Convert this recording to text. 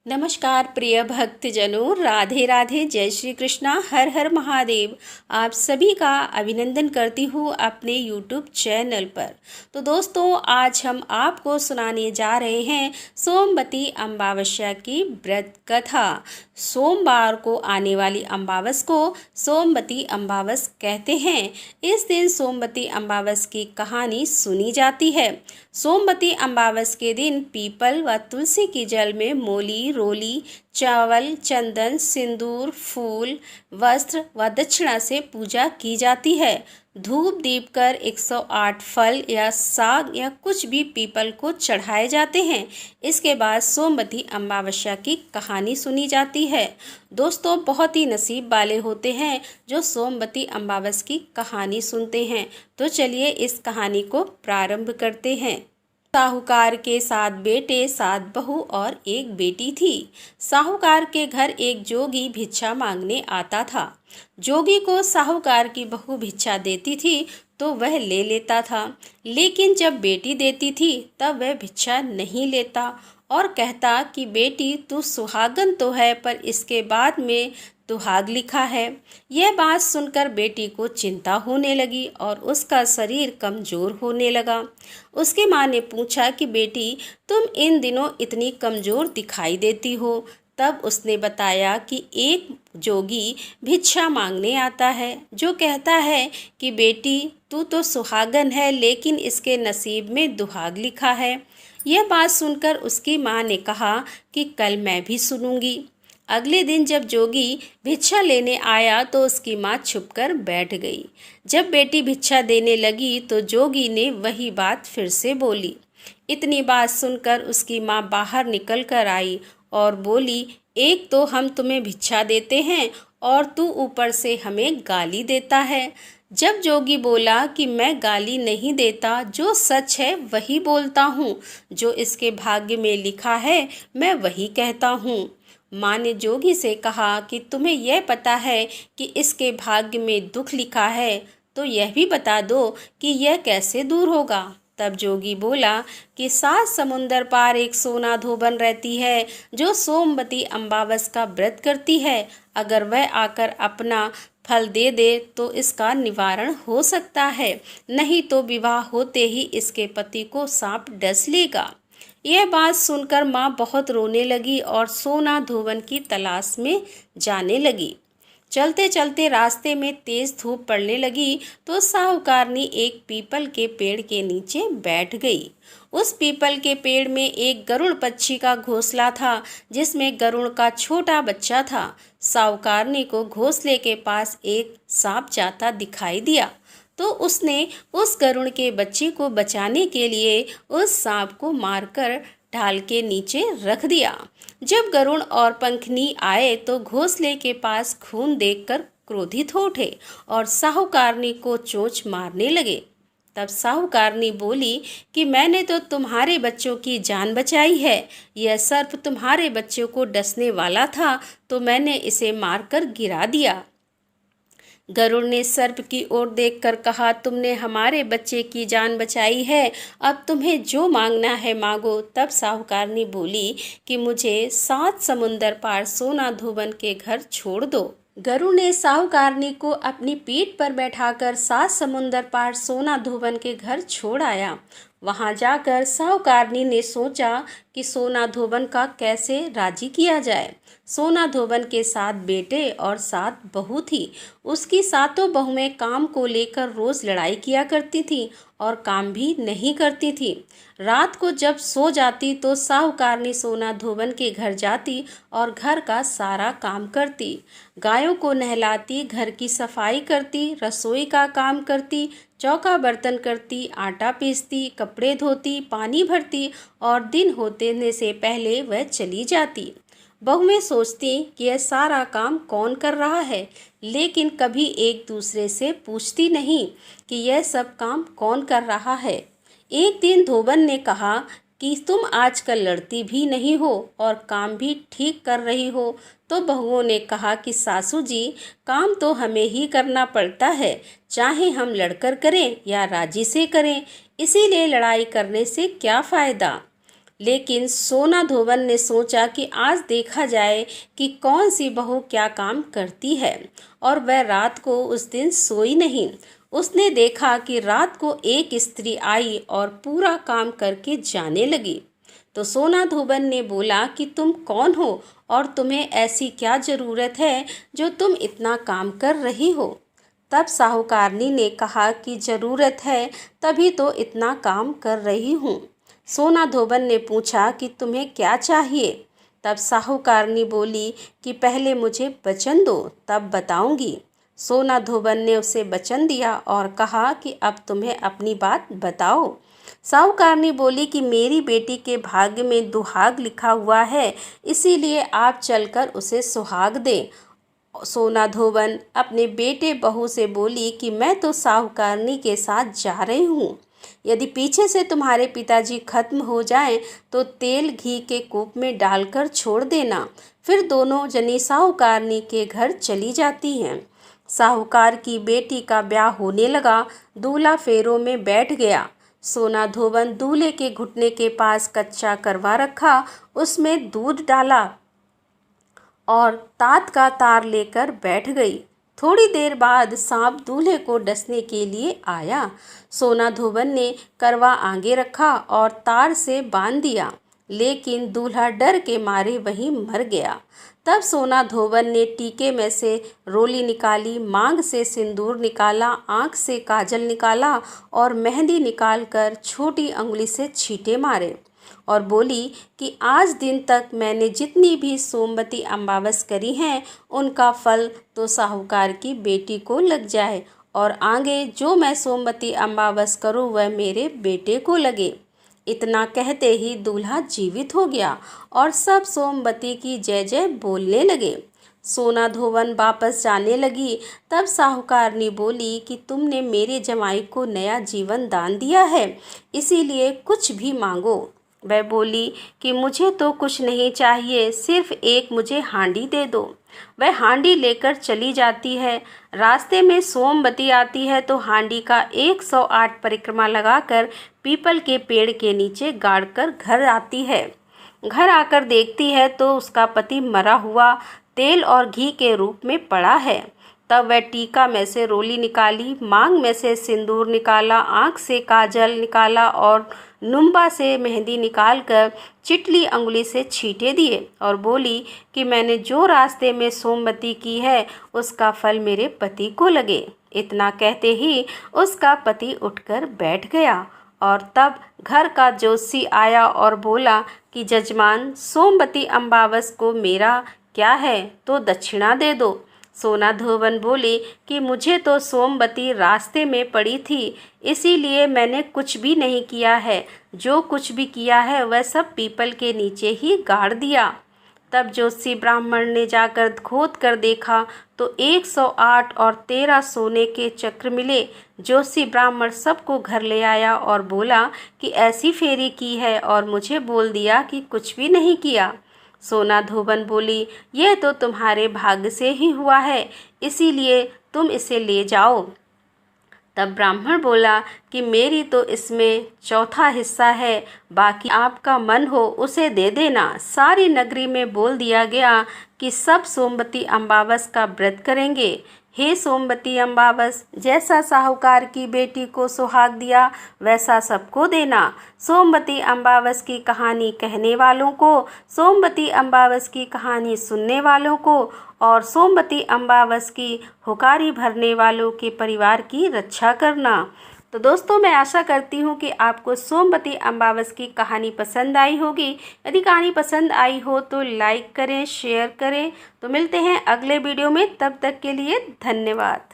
नमस्कार प्रिय भक्तजनों, राधे राधे, जय श्री कृष्णा, हर हर महादेव। आप सभी का अभिनंदन करती हूँ अपने YouTube चैनल पर। तो दोस्तों, आज हम आपको सुनाने जा रहे हैं सोमवती अमावस्या की व्रत कथा। सोमवार को आने वाली अमावस को सोमवती अमावस कहते हैं। इस दिन सोमवती अमावस की कहानी सुनी जाती है। सोमवती अमावस के दिन पीपल व तुलसी की जल में मोली, रोली, चावल, चंदन, सिंदूर, फूल, वस्त्र व दक्षिणा से पूजा की जाती है। धूप दीप कर 108 फल या साग या कुछ भी पीपल को चढ़ाए जाते हैं। इसके बाद सोमवती अमावस्या की कहानी सुनी जाती है। दोस्तों, बहुत ही नसीब वाले होते हैं जो सोमवती अमावस की कहानी सुनते हैं। तो चलिए इस कहानी को प्रारंभ करते हैं। साहूकार के 7 बेटे, 7 बहू और एक बेटी थी। साहूकार के घर एक जोगी भिक्षा मांगने आता था। जोगी को साहूकार की बहू भिक्षा देती थी तो वह ले लेता था, लेकिन जब बेटी देती थी तब वह भिक्षा नहीं लेता और कहता कि बेटी, तू सुहागन तो है पर इसके बाद में दुहाग लिखा है। यह बात सुनकर बेटी को चिंता होने लगी और उसका शरीर कमजोर होने लगा। उसकी माँ ने पूछा कि बेटी, तुम इन दिनों इतनी कमजोर दिखाई देती हो। तब उसने बताया कि एक जोगी भिक्षा मांगने आता है जो कहता है कि बेटी, तू तो सुहागन है लेकिन इसके नसीब में दुहाग लिखा है। यह बात सुनकर उसकी माँ ने कहा कि कल मैं भी सुनूंगी। अगले दिन जब जोगी भिक्षा लेने आया तो उसकी माँ छुपकर बैठ गई। जब बेटी भिक्षा देने लगी तो जोगी ने वही बात फिर से बोली। इतनी बात सुनकर उसकी माँ बाहर निकल कर आई और बोली, एक तो हम तुम्हें भिक्षा देते हैं और तू ऊपर से हमें गाली देता है। जब जोगी बोला कि मैं गाली नहीं देता, जो सच है वही बोलता हूँ, जो इसके भाग्य में लिखा है मैं वही कहता हूँ। माँ ने जोगी से कहा कि तुम्हें यह पता है कि इसके भाग्य में दुख लिखा है, तो यह भी बता दो कि यह कैसे दूर होगा। तब जोगी बोला कि 7 समुंदर पार एक सोना धोबन रहती है जो सोमवती अमावस का व्रत करती है। अगर वह आकर अपना फल दे दे तो इसका निवारण हो सकता है, नहीं तो विवाह होते ही इसके पति को सांप डस लेगा। यह बात सुनकर माँ बहुत रोने लगी और सोना धोबन की तलाश में जाने लगी। चलते चलते रास्ते में तेज धूप पड़ने लगी तो साहूकारनी एक पीपल के पेड़ के नीचे बैठ गई। उस पीपल के पेड़ में एक गरुड़ पक्षी का घोंसला था जिसमें गरुड़ का छोटा बच्चा था। साहूकारनी को घोंसले के पास एक सांप जाता दिखाई दिया तो उसने उस गरुड़ के बच्चे को बचाने के लिए उस सांप को मारकर ढाल के नीचे रख दिया। जब गरुड़ और पंखनी आए तो घोंसले के पास खून देखकर क्रोधित हो उठे और साहूकारनी को चोंच मारने लगे। तब साहूकारनी बोली कि मैंने तो तुम्हारे बच्चों की जान बचाई है। यह सर्प तुम्हारे बच्चों को डसने वाला था तो मैंने इसे मारकर गिरा दिया। गरुड़ ने सर्प की ओर देखकर कहा, तुमने हमारे बच्चे की जान बचाई है, अब तुम्हें जो मांगना है मांगो। तब साहूकारनी बोली कि मुझे 7 समुंदर पार सोना धोबन के घर छोड़ दो। गरुड़ ने साहूकारनी को अपनी पीठ पर बैठाकर 7 समुंदर पार सोना धोबन के घर छोड़ आया। वहां जाकर साहूकारनी ने सोचा कि सोना धोबन का कैसे राजी किया जाए। सोना धोबन के 7 बेटे और 7 बहू थी। उसकी 7 बहुएं काम को लेकर रोज लड़ाई किया करती थी और काम भी नहीं करती थी। रात को जब सो जाती तो साहूकारनी सोना धोबन के घर जाती और घर का सारा काम करती। गायों को नहलाती, घर की सफाई करती, रसोई का काम करती, चौका बर्तन करती, आटा पीसती, कपड़े धोती, पानी भरती और दिन होने से पहले वह चली जाती। बहुएं सोचती कि यह सारा काम कौन कर रहा है, लेकिन कभी एक दूसरे से पूछती नहीं कि यह सब काम कौन कर रहा है। एक दिन धोबन ने कहा कि तुम आजकल लड़ती भी नहीं हो और काम भी ठीक कर रही हो। तो बहुओं ने कहा कि सासू जी, काम तो हमें ही करना पड़ता है, चाहे हम लड़कर करें या राजी से करें, इसीलिए लड़ाई करने से क्या फ़ायदा। लेकिन सोना धोबन ने सोचा कि आज देखा जाए कि कौन सी बहू क्या काम करती है, और वह रात को उस दिन सोई नहीं। उसने देखा कि रात को एक स्त्री आई और पूरा काम करके जाने लगी। तो सोना धोबन ने बोला कि तुम कौन हो और तुम्हें ऐसी क्या ज़रूरत है जो तुम इतना काम कर रही हो। तब साहूकारनी ने कहा कि ज़रूरत है तभी तो इतना काम कर रही हूँ। सोना धोबन ने पूछा कि तुम्हें क्या चाहिए। तब साहूकारनी बोली कि पहले मुझे वचन दो, तब बताऊंगी। सोना धोबन ने उसे वचन दिया और कहा कि अब तुम्हें अपनी बात बताओ। साहूकारनी बोली कि मेरी बेटी के भाग्य में दुहाग लिखा हुआ है, इसीलिए आप चलकर उसे सुहाग दें। सोना धोबन अपने बेटे बहू से बोली कि मैं तो साहूकारनी के साथ जा रही हूँ। यदि पीछे से तुम्हारे पिताजी खत्म हो जाएं तो तेल घी के कूप में डालकर छोड़ देना। फिर दोनों जनी साहूकारनी के घर चली जाती हैं। साहूकार की बेटी का ब्याह होने लगा। दूल्हा फेरों में बैठ गया। सोना धोबन दूल्हे के घुटने के पास कच्चा करवा रखा, उसमें दूध डाला और तात का तार लेकर बैठ गई। थोड़ी देर बाद सांप दूल्हे को डसने के लिए आया। सोना धोबन ने करवा आगे रखा और तार से बांध दिया, लेकिन दूल्हा डर के मारे वहीं मर गया। तब सोना धोबन ने टीके में से रोली निकाली, मांग से सिंदूर निकाला, आँख से काजल निकाला और मेहंदी निकालकर छोटी अंगुली से छींटे मारे और बोली कि आज दिन तक मैंने जितनी भी सोमवती अमावस करी हैं उनका फल तो साहूकार की बेटी को लग जाए, और आगे जो मैं सोमवती अमावस करूं वह मेरे बेटे को लगे। इतना कहते ही दूल्हा जीवित हो गया और सब सोमवती की जय जय बोलने लगे। सोना धोबन वापस जाने लगी। तब साहूकारनी बोली कि तुमने मेरे जमाई को नया जीवन दान दिया है, इसीलिए कुछ भी मांगो। वह बोली कि मुझे तो कुछ नहीं चाहिए, सिर्फ एक मुझे हांडी दे दो। वह हांडी लेकर चली जाती है। रास्ते में सोमवती आती है तो हांडी का 108 परिक्रमा लगाकर पीपल के पेड़ के नीचे गाड़कर घर आती है। घर आकर देखती है तो उसका पति मरा हुआ तेल और घी के रूप में पड़ा है। तब वह टीका में से रोली निकाली, मांग में से सिंदूर निकाला, आँख से काजल निकाला और नुम्बा से मेहंदी निकालकर चिटली अंगुली से छींटे दिए और बोली कि मैंने जो रास्ते में सोमवती की है उसका फल मेरे पति को लगे। इतना कहते ही उसका पति उठकर बैठ गया और तब घर का जोशी आया और बोला कि जजमान, सोमवती अमावस को मेरा क्या है तो दक्षिणा दे दो। सोना धोबन बोली कि मुझे तो सोमवती रास्ते में पड़ी थी, इसीलिए मैंने कुछ भी नहीं किया है। जो कुछ भी किया है वह सब पीपल के नीचे ही गाड़ दिया। तब जोशी ब्राह्मण ने जाकर खोद कर देखा तो 108 और 13 सोने के चक्र मिले। जोशी ब्राह्मण सबको घर ले आया और बोला कि ऐसी फेरी की है, और मुझे बोल दिया कि कुछ भी नहीं किया। सोना धोबन बोली, यह तो तुम्हारे भाग्य से ही हुआ है, इसीलिए तुम इसे ले जाओ। तब ब्राह्मण बोला कि मेरी तो इसमें चौथा हिस्सा है, बाकी आपका मन हो उसे दे देना। सारी नगरी में बोल दिया गया कि सब सोमवती अमावस का व्रत करेंगे। हे सोमवती अमावस, जैसा साहूकार की बेटी को सुहाग दिया वैसा सबको देना। सोमवती अमावस की कहानी कहने वालों को, सोमवती अमावस की कहानी सुनने वालों को और सोमवती अमावस की हुकारी भरने वालों के परिवार की रक्षा करना। तो दोस्तों, मैं आशा करती हूँ कि आपको सोमवती अमावस की कहानी पसंद आई होगी। यदि कहानी पसंद आई हो तो लाइक करें, शेयर करें। तो मिलते हैं अगले वीडियो में, तब तक के लिए धन्यवाद।